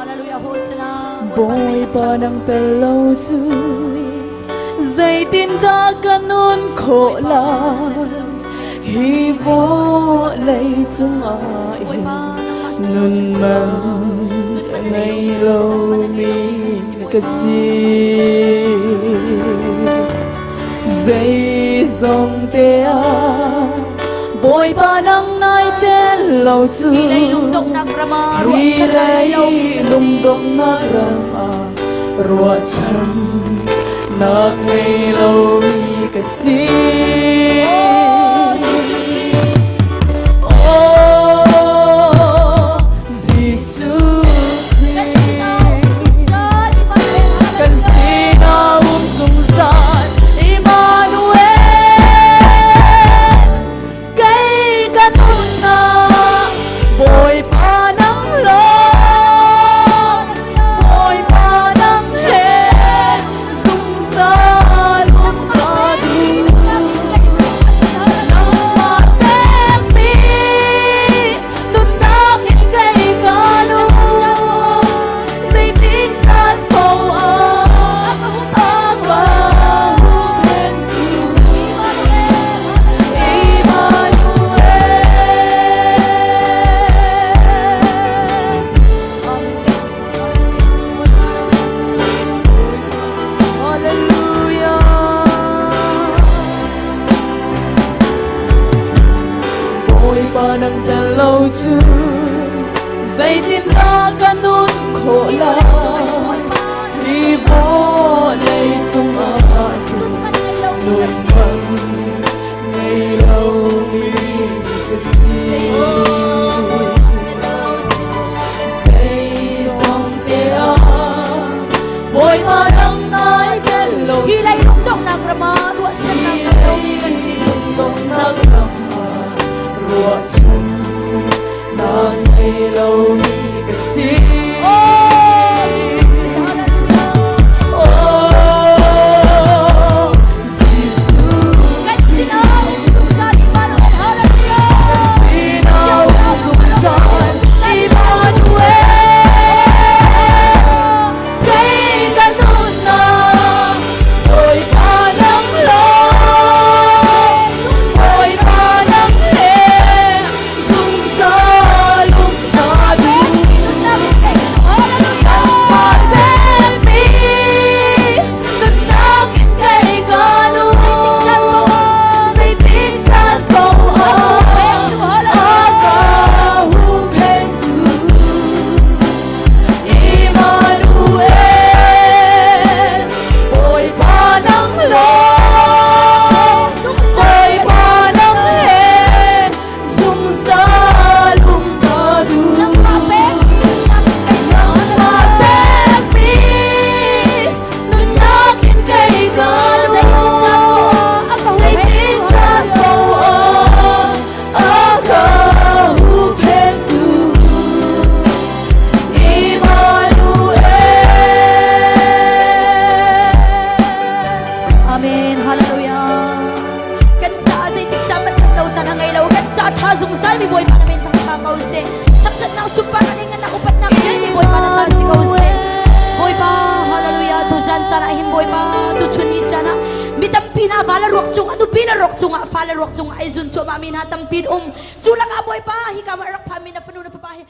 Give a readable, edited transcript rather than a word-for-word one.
Hallelujah, Hosanna. Boy pa ng talaw tu Dây tin đã kanun khổ lạc Hivo lấy chung ai Nun man ngay lâu mi kasi Dây dòng tea Boy pa ng nai tên lâu tu Hilay lungdong nagrama, Hilay lungdong nagrama Ruat chan Nak ngay lâu mi kasi Oh, Jesus Christ Kan sinawang sungsan Emmanuel Kay ganun na Boy pa ng Lord Boy pa ng head Sungsan mong kadu Nang matemi Tunakin kay ganun Say tinsan po ang agahutin Hallelujah. Boy pa ng dalaw tu Dây tin đã kanun khổ lạc Hivo lấy chung ai Nun man ngay lâu mi kasi Dây dòng tea Boy pa ng nai dalaw tu Hilay lungdong nagrama, ruat siya ng Hilay lungdong nagrama Ruat chan Nang ngay lâu mi kasi Oh, Jesus Sinawang sungsan Emmanuel Kay ganun na Boy pa ng Lord Boy pa ng head Sungsan mong kadu Pandemi Tunakin kay ganun Say tinsan po ang agahutin tu Emmanuel Boy pa ng Lord Boy pa ng head Sungsan mong kadu Nang mapemi Nunakin kay ganun Say tinsan po ang agahutin tu Emmanuel Amen, hallelujah. Kan sa azay tiksamat sa daw sa nangailaw kan sa chazong salmi boy pa namin tangkakaw se. Tapsat na supa kaningan na upat na kyan ni boy pa naman si kausen. Boy pa, hallelujah. Tuzan sana him boy pa tuchuni chana. Mitampi na fala rokchung adu pina rokchung fala rokchung ay zun so mamin hatampid chulak aboy pa hikama rak pamin na fanu na papahi.